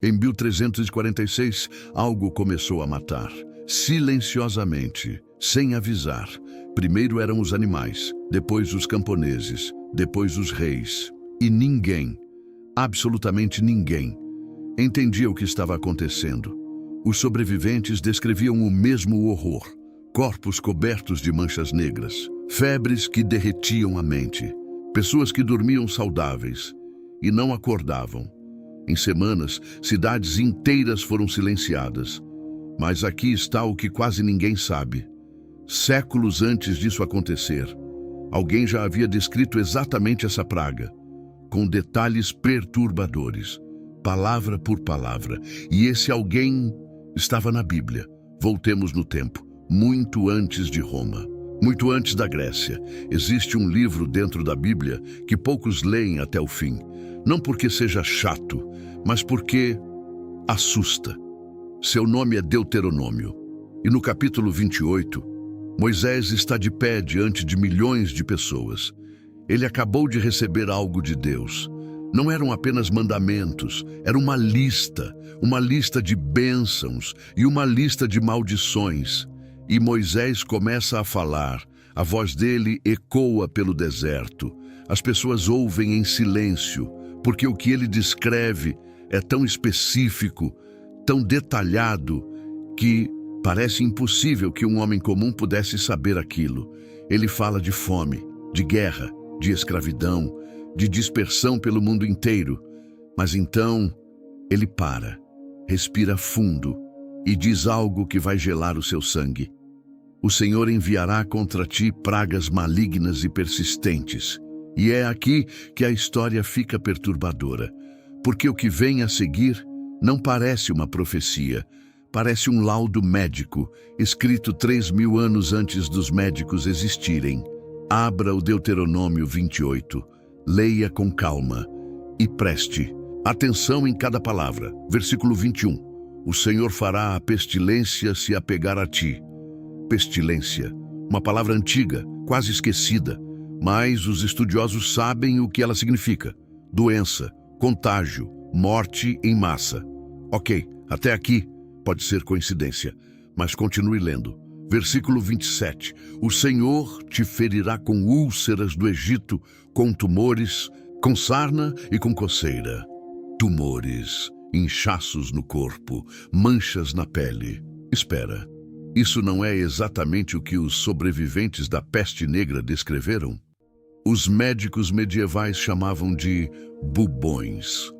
Em 1346, algo começou a matar. Silenciosamente, sem avisar. Primeiro eram os animais, depois os camponeses, depois os reis. E ninguém, absolutamente ninguém, entendia o que estava acontecendo. Os sobreviventes descreviam o mesmo horror. Corpos cobertos de manchas negras, febres que derretiam a mente, pessoas que dormiam saudáveis e não acordavam. Em semanas, cidades inteiras foram silenciadas. Mas aqui está o que quase ninguém sabe. Séculos antes disso acontecer, alguém já havia descrito exatamente essa praga, com detalhes perturbadores, palavra por palavra. E esse alguém estava na Bíblia. Voltemos no tempo, muito antes de Roma, muito antes da Grécia. Existe um livro dentro da Bíblia que poucos leem até o fim. Não porque seja chato, mas porque assusta. Seu nome é Deuteronômio. E no capítulo 28, Moisés está de pé diante de milhões de pessoas. Ele acabou de receber algo de Deus. Não eram apenas mandamentos, era uma lista de bênçãos e uma lista de maldições. E Moisés começa a falar, a voz dele ecoa pelo deserto. As pessoas ouvem em silêncio, porque o que ele descreve é tão específico, tão detalhado, que parece impossível que um homem comum pudesse saber aquilo. Ele fala de fome, de guerra, de escravidão, de dispersão pelo mundo inteiro. Mas então, ele para, respira fundo e diz algo que vai gelar o seu sangue. O Senhor enviará contra ti pragas malignas e persistentes. E é aqui que a história fica perturbadora, porque o que vem a seguir não parece uma profecia, parece um laudo médico, escrito 3.000 anos antes dos médicos existirem. Abra o Deuteronômio 28, leia com calma e preste atenção em cada palavra. Versículo 21. O Senhor fará a pestilência se apegar a ti. Pestilência, uma palavra antiga, quase esquecida, mas os estudiosos sabem o que ela significa. Doença, contágio, morte em massa. Ok, até aqui pode ser coincidência, mas continue lendo. Versículo 27. O Senhor te ferirá com úlceras do Egito, com tumores, com sarna e com coceira. Tumores, inchaços no corpo, manchas na pele. Espera, isso não é exatamente o que os sobreviventes da peste negra descreveram? Os médicos medievais chamavam de bubões.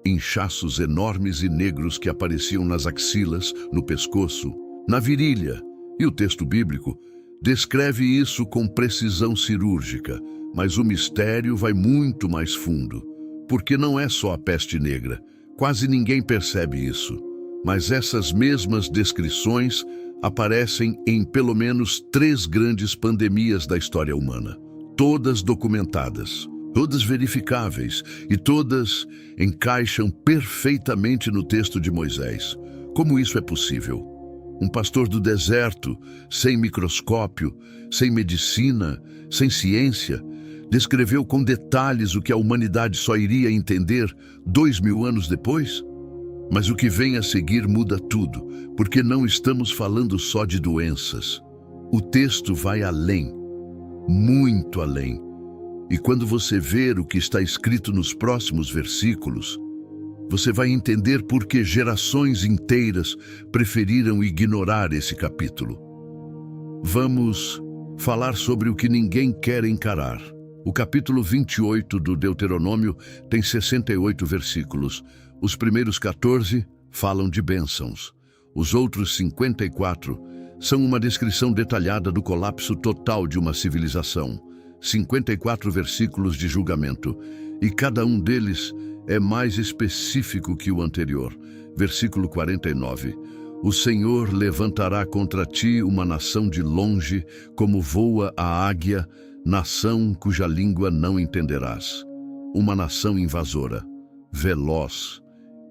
Inchaços enormes e negros que apareciam nas axilas, no pescoço, na virilha. E o texto bíblico descreve isso com precisão cirúrgica, mas o mistério vai muito mais fundo, porque não é só a peste negra. Quase ninguém percebe isso, mas essas mesmas descrições aparecem em pelo menos 3 grandes pandemias da história humana. Todas documentadas, todas verificáveis e todas encaixam perfeitamente no texto de Moisés. Como isso é possível? Um pastor do deserto, sem microscópio, sem medicina, sem ciência, descreveu com detalhes o que a humanidade só iria entender 2.000 anos depois? Mas o que vem a seguir muda tudo, porque não estamos falando só de doenças. O texto vai além. Muito além. E quando você ver o que está escrito nos próximos versículos, você vai entender por que gerações inteiras preferiram ignorar esse capítulo. Vamos falar sobre o que ninguém quer encarar. O capítulo 28 do Deuteronômio tem 68 versículos. Os primeiros 14 falam de bênçãos. Os outros 54 são uma descrição detalhada do colapso total de uma civilização. 54 versículos de julgamento, e cada um deles é mais específico que o anterior. Versículo 49. O Senhor levantará contra ti uma nação de longe, como voa a águia, nação cuja língua não entenderás. Uma nação invasora, veloz,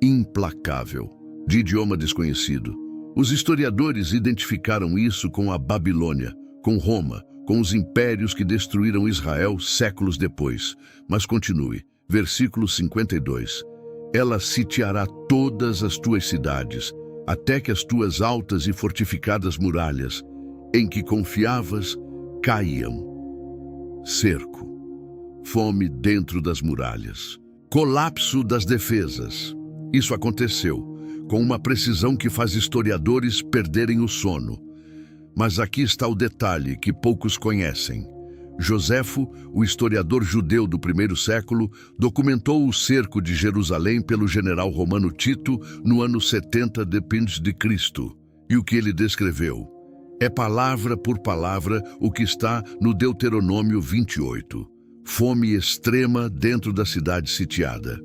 implacável, de idioma desconhecido. Os historiadores identificaram isso com a Babilônia, com Roma, com os impérios que destruíram Israel séculos depois. Mas continue. Versículo 52. Ela sitiará todas as tuas cidades, até que as tuas altas e fortificadas muralhas, em que confiavas, caiam. Cerco. Fome dentro das muralhas. Colapso das defesas. Isso aconteceu, com uma precisão que faz historiadores perderem o sono. Mas aqui está o detalhe que poucos conhecem. Joséfo, o historiador judeu do primeiro século, documentou o cerco de Jerusalém pelo general romano Tito no ano 70 depois de Cristo. E o que ele descreveu é palavra por palavra o que está no Deuteronômio 28. Fome extrema dentro da cidade sitiada.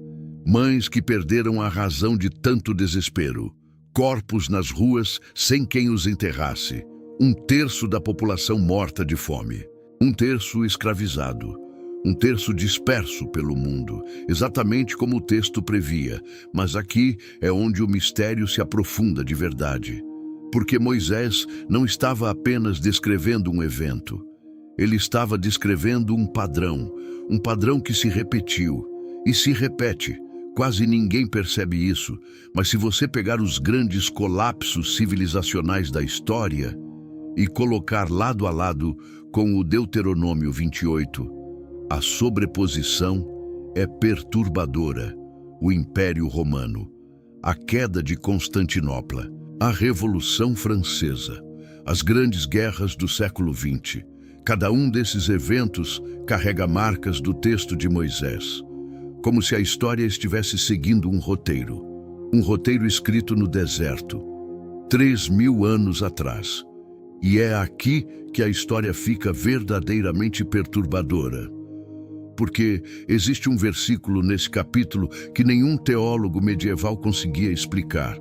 Mães que perderam a razão de tanto desespero. Corpos nas ruas sem quem os enterrasse. 1/3 da população morta de fome. 1/3 escravizado. 1/3 disperso pelo mundo, exatamente como o texto previa. Mas aqui é onde o mistério se aprofunda de verdade. Porque Moisés não estava apenas descrevendo um evento. Ele estava descrevendo um padrão que se repetiu e se repete. Quase ninguém percebe isso, mas se você pegar os grandes colapsos civilizacionais da história e colocar lado a lado com o Deuteronômio 28, a sobreposição é perturbadora. O Império Romano, a queda de Constantinopla, a Revolução Francesa, as grandes guerras do século XX. Cada um desses eventos carrega marcas do texto de Moisés, como se a história estivesse seguindo um roteiro escrito no deserto, 3.000 anos atrás. E é aqui que a história fica verdadeiramente perturbadora. Porque existe um versículo nesse capítulo que nenhum teólogo medieval conseguia explicar.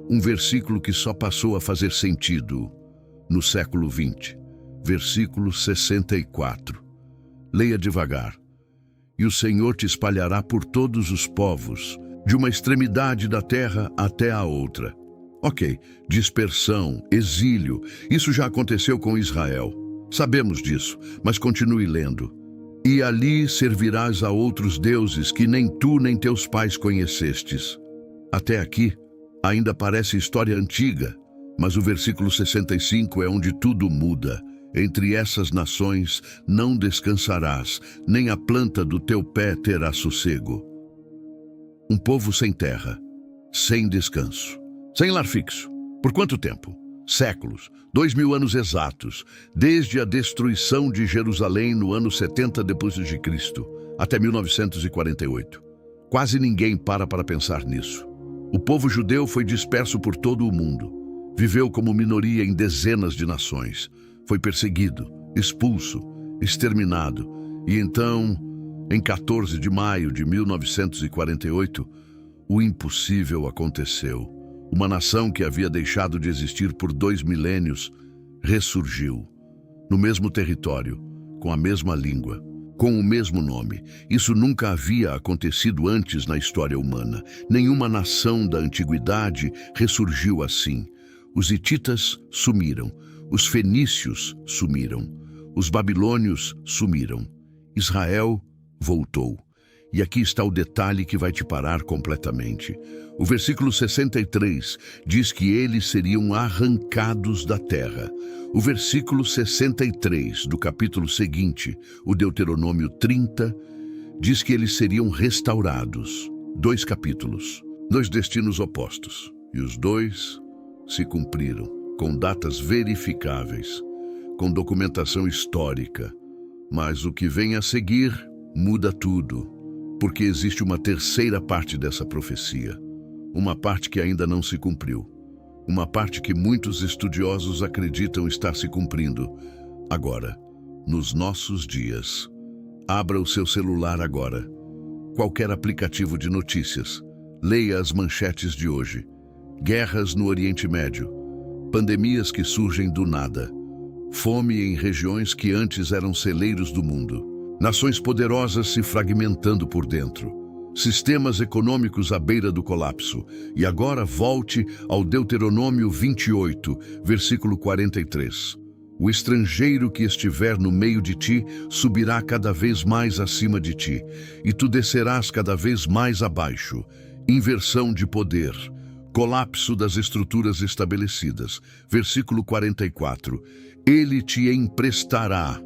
Um versículo que só passou a fazer sentido no século XX. Versículo 64. Leia devagar. E o Senhor te espalhará por todos os povos, de uma extremidade da terra até a outra. Ok, dispersão, exílio, isso já aconteceu com Israel. Sabemos disso, mas continue lendo. E ali servirás a outros deuses que nem tu nem teus pais conhecestes. Até aqui, ainda parece história antiga, mas o versículo 65 é onde tudo muda. Entre essas nações não descansarás, nem a planta do teu pé terá sossego. Um povo sem terra, sem descanso, sem lar fixo. Por quanto tempo? Séculos, 2.000 anos exatos, desde a destruição de Jerusalém no ano 70 depois de Cristo, até 1948. Quase ninguém para pensar nisso. O povo judeu foi disperso por todo o mundo. Viveu como minoria em dezenas de nações. Foi perseguido, expulso, exterminado. E então, em 14 de maio de 1948, o impossível aconteceu. Uma nação que havia deixado de existir por 2 milênios ressurgiu, no mesmo território, com a mesma língua, com o mesmo nome. Isso nunca havia acontecido antes na história humana. Nenhuma nação da antiguidade ressurgiu assim. Os hititas sumiram, os fenícios sumiram, os babilônios sumiram. Israel voltou. E aqui está o detalhe que vai te parar completamente. O versículo 63 diz que eles seriam arrancados da terra. O versículo 63 do capítulo seguinte, o Deuteronômio 30, diz que eles seriam restaurados. 2 capítulos, 2 destinos opostos. E os dois se cumpriram, com datas verificáveis, com documentação histórica. Mas o que vem a seguir muda tudo. Porque existe uma terceira parte dessa profecia, uma parte que ainda não se cumpriu, uma parte que muitos estudiosos acreditam estar se cumprindo agora, nos nossos dias. Abra o seu celular agora, qualquer aplicativo de notícias, leia as manchetes de hoje. Guerras no Oriente Médio, pandemias que surgem do nada, fome em regiões que antes eram celeiros do mundo, nações poderosas se fragmentando por dentro, sistemas econômicos à beira do colapso. E agora volte ao Deuteronômio 28, versículo 43. O estrangeiro que estiver no meio de ti subirá cada vez mais acima de ti, e tu descerás cada vez mais abaixo. Inversão de poder, colapso das estruturas estabelecidas. Versículo 44. Ele te emprestará,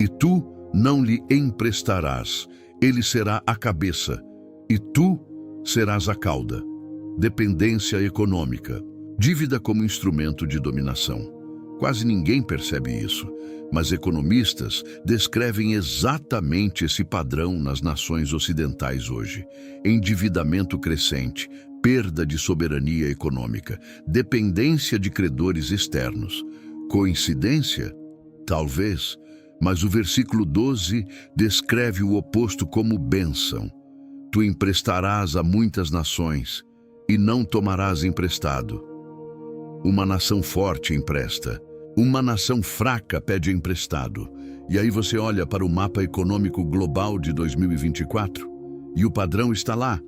e tu não lhe emprestarás. Ele será a cabeça, e tu serás a cauda. Dependência econômica. Dívida como instrumento de dominação. Quase ninguém percebe isso, mas economistas descrevem exatamente esse padrão nas nações ocidentais hoje. Endividamento crescente, perda de soberania econômica, dependência de credores externos. Coincidência? Talvez, mas o versículo 12 descreve o oposto como bênção. Tu emprestarás a muitas nações e não tomarás emprestado. Uma nação forte empresta. Uma nação fraca pede emprestado. E aí você olha para o mapa econômico global de 2024 e o padrão está lá,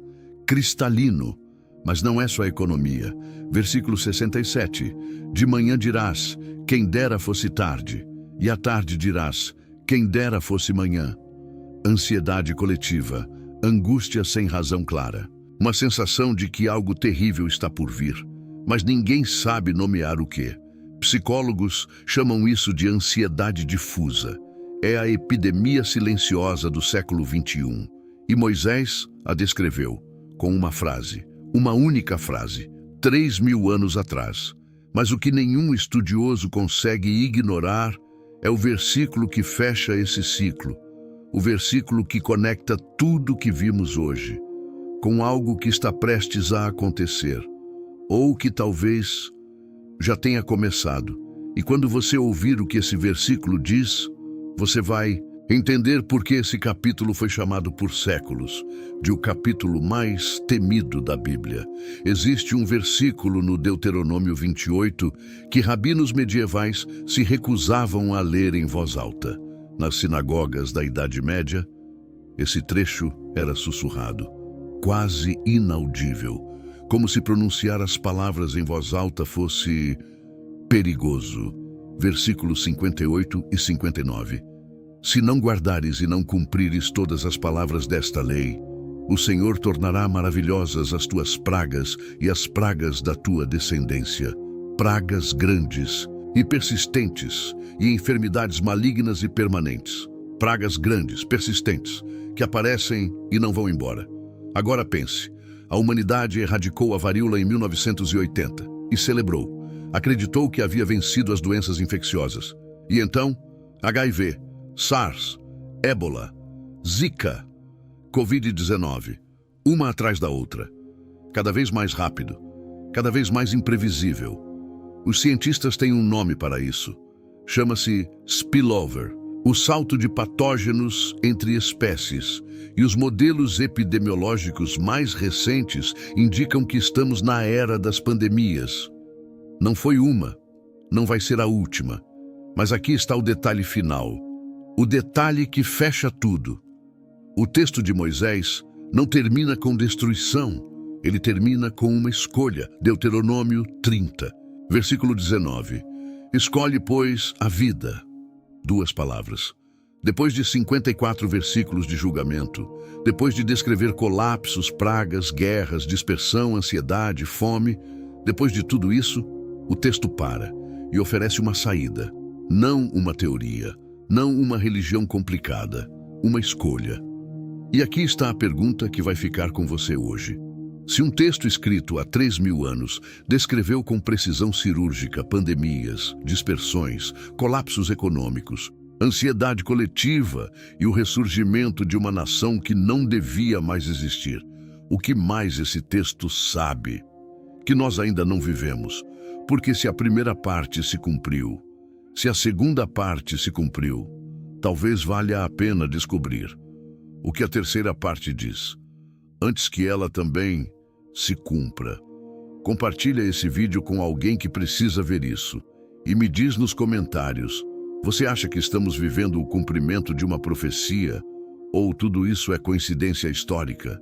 cristalino. Mas não é só a economia. Versículo 67. De manhã dirás, quem dera fosse tarde. E à tarde dirás, quem dera fosse manhã. Ansiedade coletiva, angústia sem razão clara. Uma sensação de que algo terrível está por vir, mas ninguém sabe nomear o quê. Psicólogos chamam isso de ansiedade difusa. É a epidemia silenciosa do século XXI. E Moisés a descreveu com uma frase, uma única frase, 3.000 anos atrás. Mas o que nenhum estudioso consegue ignorar é o versículo que fecha esse ciclo. O versículo que conecta tudo que vimos hoje com algo que está prestes a acontecer, ou que talvez já tenha começado. E quando você ouvir o que esse versículo diz, você vai entender por que esse capítulo foi chamado por séculos de o capítulo mais temido da Bíblia. Existe um versículo no Deuteronômio 28 que rabinos medievais se recusavam a ler em voz alta. Nas sinagogas da Idade Média, esse trecho era sussurrado, quase inaudível, como se pronunciar as palavras em voz alta fosse perigoso. Versículos 58 e 59. Se não guardares e não cumprires todas as palavras desta lei, o Senhor tornará maravilhosas as tuas pragas e as pragas da tua descendência, pragas grandes e persistentes e enfermidades malignas e permanentes, pragas grandes, persistentes, que aparecem e não vão embora. Agora pense, a humanidade erradicou a varíola em 1980 e celebrou. Acreditou que havia vencido as doenças infecciosas. E então, HIV, SARS, Ébola, Zika, Covid-19, uma atrás da outra. Cada vez mais rápido, cada vez mais imprevisível. Os cientistas têm um nome para isso. Chama-se spillover. O salto de patógenos entre espécies e os modelos epidemiológicos mais recentes indicam que estamos na era das pandemias. Não foi uma, não vai ser a última, mas aqui está o detalhe final, o detalhe que fecha tudo. O texto de Moisés não termina com destruição, ele termina com uma escolha. Deuteronômio 30, versículo 19. Escolhe, pois, a vida. 2 palavras. Depois de 54 versículos de julgamento, depois de descrever colapsos, pragas, guerras, dispersão, ansiedade, fome, depois de tudo isso, o texto para e oferece uma saída. Não uma teoria, não uma religião complicada, uma escolha. E aqui está a pergunta que vai ficar com você hoje. Se um texto escrito há 3.000 anos descreveu com precisão cirúrgica pandemias, dispersões, colapsos econômicos, ansiedade coletiva e o ressurgimento de uma nação que não devia mais existir, o que mais esse texto sabe? Que nós ainda não vivemos, porque se a primeira parte se cumpriu, se a segunda parte se cumpriu, talvez valha a pena descobrir o que a terceira parte diz, antes que ela também se cumpra. Compartilha esse vídeo com alguém que precisa ver isso e me diz nos comentários, você acha que estamos vivendo o cumprimento de uma profecia ou tudo isso é coincidência histórica?